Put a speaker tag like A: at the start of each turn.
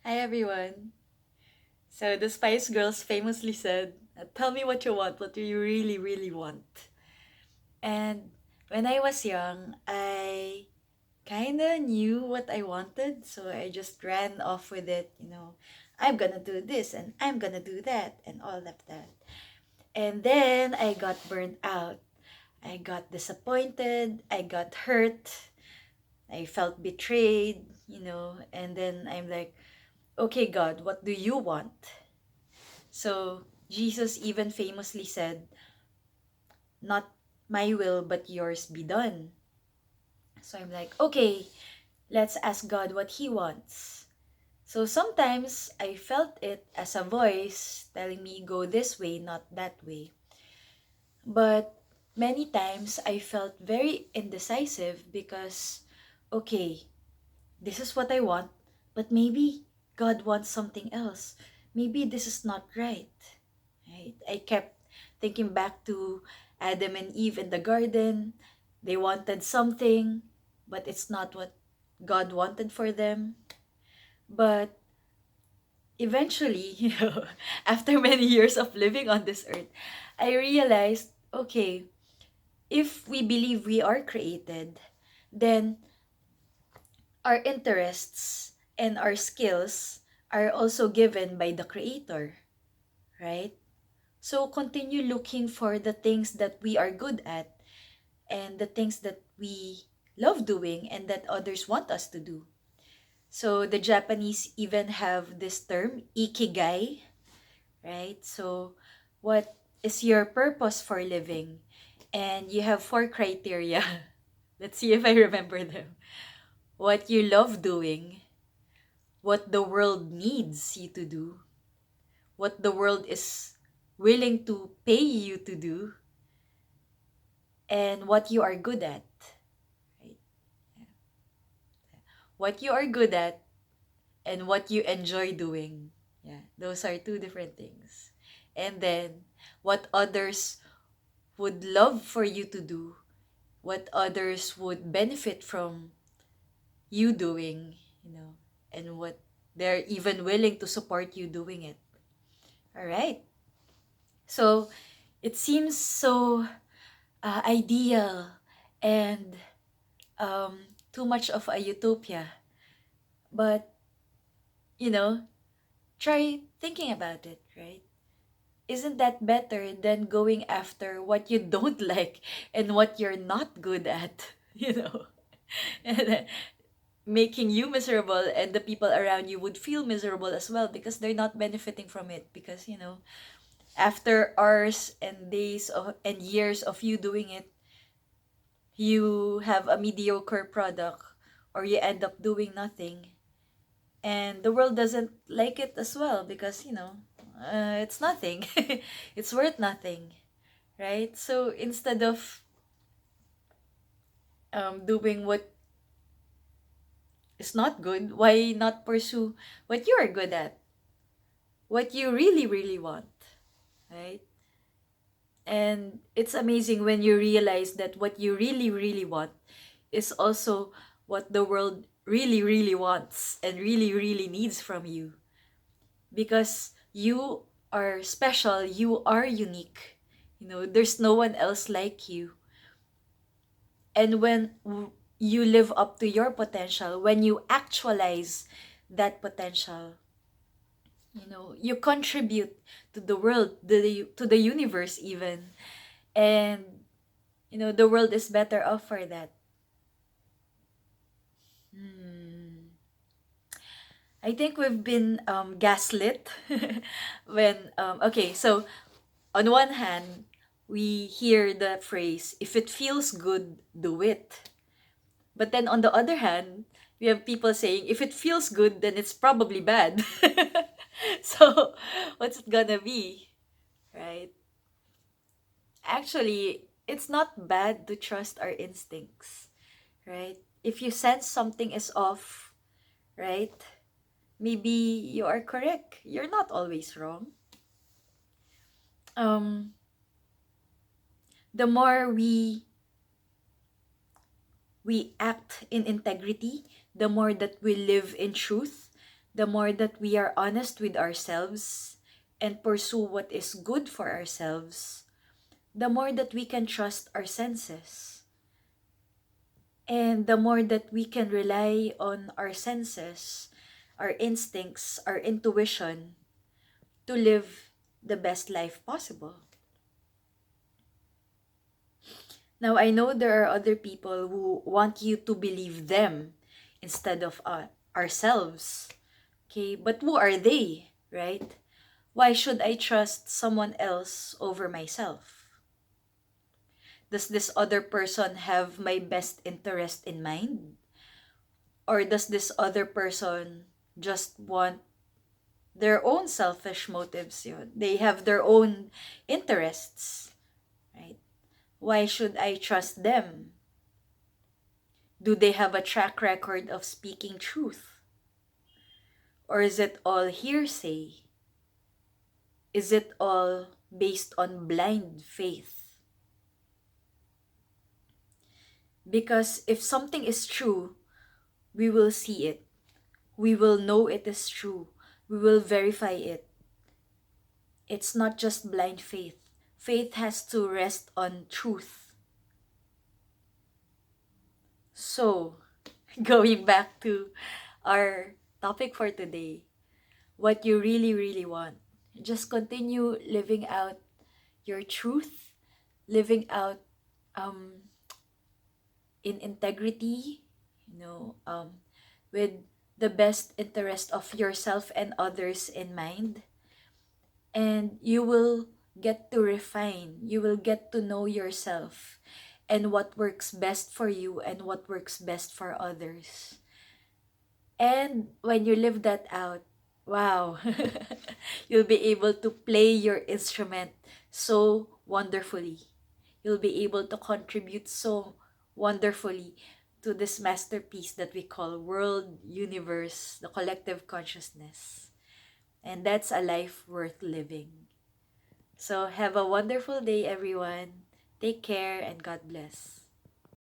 A: Hi everyone. So the Spice Girls famously said, "Tell me what you want, what do you really, really want?" And when I was young, I kind of knew what I wanted, so I just ran off with it. I'm gonna do this and I'm gonna do that and all of that. And then I got burned out. I got disappointed. I got hurt. I felt betrayed, and then I'm like, okay, God, what do you want? So Jesus even famously said, "Not my will, but yours be done." So I'm like, okay, let's ask God what He wants. So sometimes I felt it as a voice telling me, go this way, not that way. But many times I felt very indecisive because, okay, this is what I want, but maybe God wants something else. Maybe this is not right. Right? I kept thinking back to Adam and Eve in the garden. They wanted something, but it's not what God wanted for them. But eventually, after many years of living on this earth, I realized, okay, if we believe we are created, then our interests and our skills are also given by the Creator, right? So continue looking for the things that we are good at and the things that we love doing and that others want us to do. So the Japanese even have this term, Ikigai, right? So what is your purpose for living? And you have four criteria. Let's see if I remember them. What you love doing, what the world needs you to do, what the world is willing to pay you to do, and what you are good at. Right? What you are good at and what you enjoy doing. Yeah, those are two different things. And then what others would love for you to do, what others would benefit from you doing, and what they're even willing to support you doing it. All right. So it seems so ideal and too much of a utopia. But, you know, try thinking about it, right? Isn't that better than going after what you don't like and what you're not good at, you know? And making you miserable and the people around you would feel miserable as well because they're not benefiting from it because after hours and and years of you doing it, you have a mediocre product or you end up doing nothing, and the world doesn't like it as well because it's nothing. It's worth nothing, right? So instead of doing what is not good, why not pursue what you are good at, what you really really want, right? And it's amazing when you realize that what you really really want is also what the world really really wants and really really needs from you, because you are special, you are unique. There's no one else like you. And when you live up to your potential, when you actualize that potential, you contribute to the world, to the universe even. And the world is better off for that. Hmm. I think we've been gaslit when okay, so on one hand, we hear the phrase, if it feels good, do it. But then on the other hand, we have people saying, if it feels good, then it's probably bad. So, what's it gonna be? Right? Actually, it's not bad to trust our instincts, right? If you sense something is off, right? Maybe you are correct. You're not always wrong. Um, the more we act in integrity, the more that we live in truth, the more that we are honest with ourselves and pursue what is good for ourselves, the more that we can trust our senses. And the more that we can rely on our senses, our instincts, our intuition to live the best life possible. Now, I know there are other people who want you to believe them instead of ourselves. Okay, but who are they, right? Why should I trust someone else over myself? Does this other person have my best interest in mind? Or does this other person just want their own selfish motives? Yun? They have their own interests, right? Why should I trust them? Do they have a track record of speaking truth? Or is it all hearsay? Is it all based on blind faith? Because if something is true, we will see it. We will know it is true. We will verify it. It's not just blind faith. Faith has to rest on truth. So, going back to our topic for today, what you really, really want. Just continue living out your truth, living out in integrity, with the best interest of yourself and others in mind. And you will get to refine, you will get to know yourself and what works best for you and what works best for others. And when you live that out, wow, you'll be able to play your instrument so wonderfully. You'll be able to contribute so wonderfully to this masterpiece that we call world, universe, the collective consciousness. And that's a life worth living. So have a wonderful day, everyone. Take care and God bless.